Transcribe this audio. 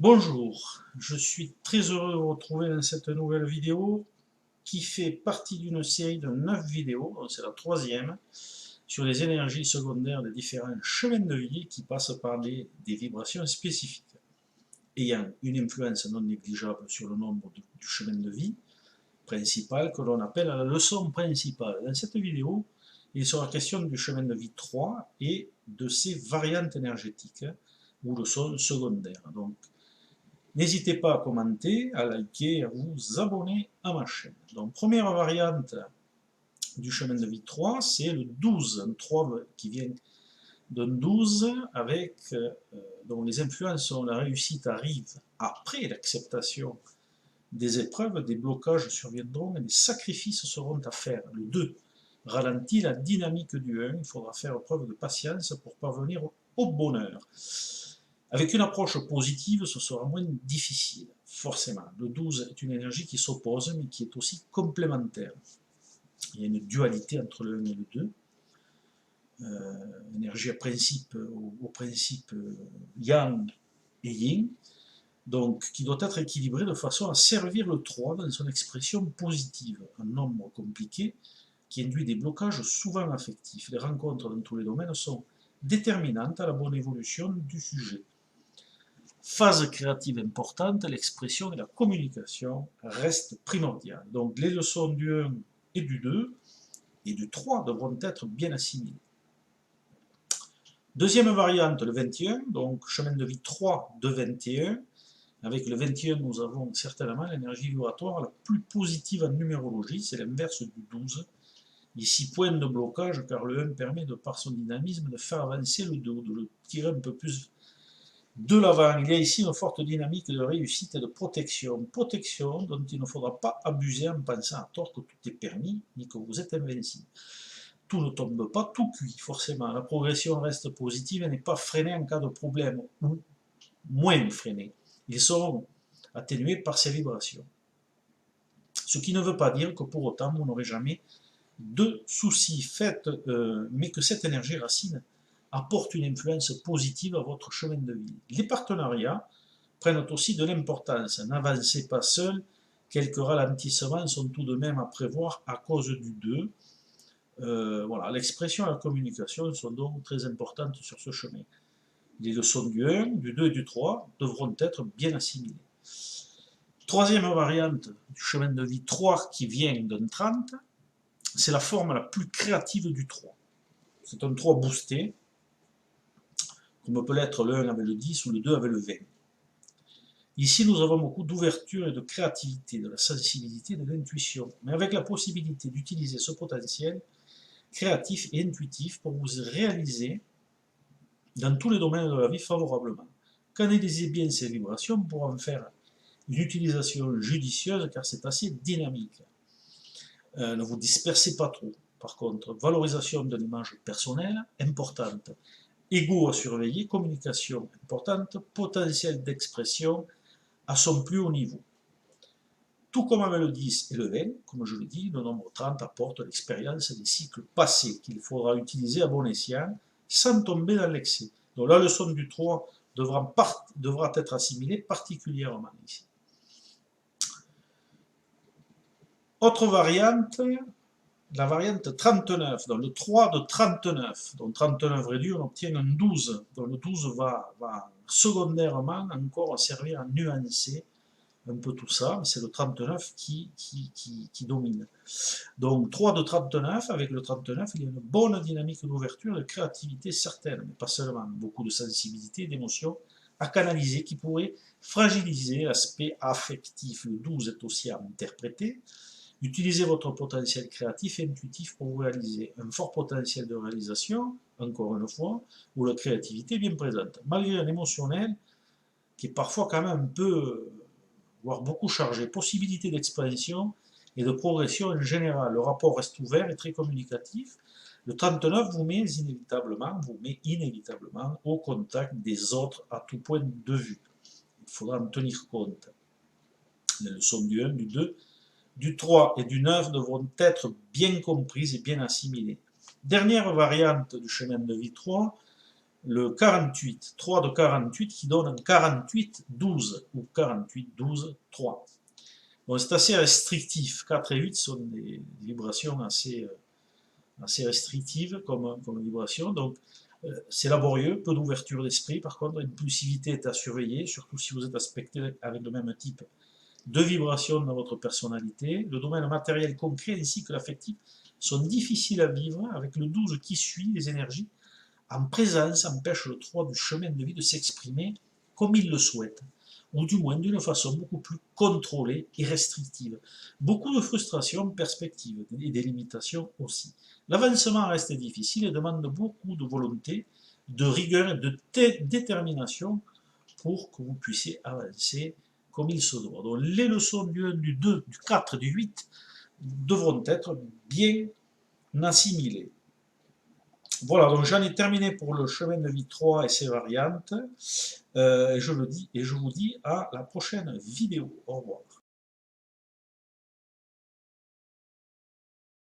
Bonjour, je suis très heureux de vous retrouver dans cette nouvelle vidéo qui fait partie d'une série de 9 vidéos, donc c'est la troisième, sur les énergies secondaires des différents chemins de vie qui passent par des vibrations spécifiques, ayant une influence non négligeable sur le nombre du chemin de vie principal que l'on appelle la leçon principale. Dans cette vidéo, il sera question du chemin de vie 3 et de ses variantes énergétiques, ou leçons secondaires. Donc, n'hésitez pas à commenter, à liker, à vous abonner à ma chaîne. Donc, première variante du chemin de vie 3, c'est le 12, un 3 qui vient d'un 12 avec, dont les influences sont la réussite arrive après l'acceptation des épreuves, des blocages surviendront et des sacrifices seront à faire. Le 2 ralentit la dynamique du 1, il faudra faire preuve de patience pour parvenir au bonheur. Avec une approche positive, ce sera moins difficile, forcément. Le 12 est une énergie qui s'oppose, mais qui est aussi complémentaire. Il y a une dualité entre le 1 et le 2. Énergie à principe, au principe yang et yin, donc qui doit être équilibrée de façon à servir le 3 dans son expression positive. Un nombre compliqué qui induit des blocages souvent affectifs. Les rencontres dans tous les domaines sont déterminantes à la bonne évolution du sujet. Phase créative importante, l'expression et la communication restent primordiales. Donc les leçons du 1 et du 2 et du 3 devront être bien assimilées. Deuxième variante, le 21, donc chemin de vie 3 de 21. Avec le 21, nous avons certainement l'énergie vibratoire la plus positive en numérologie, c'est l'inverse du 12. Ici, point de blocage, car le 1 permet, de par son dynamisme, de faire avancer le 2, de le tirer un peu plus de l'avant. Il y a ici une forte dynamique de réussite et de protection. Protection dont il ne faudra pas abuser en pensant à tort que tout est permis, ni que vous êtes invincible. Tout ne tombe pas, tout cuit, forcément. La progression reste positive et n'est pas freinée en cas de problème, ou moins freinée. Ils seront atténués par ces vibrations. Ce qui ne veut pas dire que pour autant vous n'aurez jamais de soucis, mais que cette énergie racine apporte une influence positive à votre chemin de vie. Les partenariats prennent aussi de l'importance. N'avancez pas seul, quelques ralentissements sont tout de même à prévoir à cause du 2. Voilà, l'expression et la communication sont donc très importantes sur ce chemin. Les leçons du 1, du 2 et du 3 devront être bien assimilées. Troisième variante du chemin de vie 3 qui vient d'un 30, c'est la forme la plus créative du 3. C'est un 3 boosté, comme peut l'être le 1 avec le 10 ou le 2 avec le 20. Ici, nous avons beaucoup d'ouverture et de créativité, de la sensibilité et de l'intuition, mais avec la possibilité d'utiliser ce potentiel créatif et intuitif pour vous réaliser dans tous les domaines de la vie favorablement. Canalisez bien ces vibrations pour en faire une utilisation judicieuse, car c'est assez dynamique. Ne vous dispersez pas trop. Par contre, valorisation de l'image personnelle, importante. Ego à surveiller, communication importante, potentiel d'expression à son plus haut niveau. Tout comme avec le 10 et le 20, comme je le dis, le nombre 30 apporte l'expérience des cycles passés qu'il faudra utiliser à bon escient, sans tomber dans l'excès. Donc la leçon du 3 devra être assimilée particulièrement ici. Autre variante, la variante 39, dans le 3 de 39, donc 39 réduit, on obtient un 12, donc le 12 va secondairement encore servir à nuancer un peu tout ça, mais c'est le 39 qui domine. Donc 3 de 39, avec le 39, il y a une bonne dynamique d'ouverture, de créativité certaine, mais pas seulement, beaucoup de sensibilité, d'émotion à canaliser qui pourrait fragiliser l'aspect affectif. Le 12 est aussi à interpréter. Utilisez votre potentiel créatif et intuitif pour vous réaliser. Un fort potentiel de réalisation, encore une fois, où la créativité est bien présente. Malgré un émotionnel qui est parfois quand même un peu, voire beaucoup chargé. Possibilité d'expansion et de progression en général. Le rapport reste ouvert et très communicatif. Le 39 vous met inévitablement au contact des autres à tout point de vue. Il faudra en tenir compte. Les leçons du 1, du 2, du 3 et du 9 devront être bien comprises et bien assimilées. Dernière variante du chemin de vie 3, le 48, 3 de 48 qui donne un 48, 12 ou 48, 12, 3. Bon, c'est assez restrictif. 4 et 8 sont des vibrations assez restrictives comme vibration. Donc, c'est laborieux, peu d'ouverture d'esprit. Par contre, l'impulsivité est à surveiller, surtout si vous êtes aspecté avec le même type de vibrations dans votre personnalité. Le domaine matériel concret ainsi que l'affectif sont difficiles à vivre. Avec le 12 qui suit, les énergies en présence empêchent le 3 du chemin de vie de s'exprimer comme il le souhaite, ou du moins d'une façon beaucoup plus contrôlée et restrictive. Beaucoup de frustration, perspectives et des limitations aussi. L'avancement reste difficile et demande beaucoup de volonté, de rigueur et de détermination pour que vous puissiez avancer comme il se doit. Donc les leçons du 1, du 2, du 4 et du 8 devront être bien assimilées. Voilà, donc j'en ai terminé pour le chemin de vie 3 et ses variantes. Je vous dis à la prochaine vidéo. Au revoir.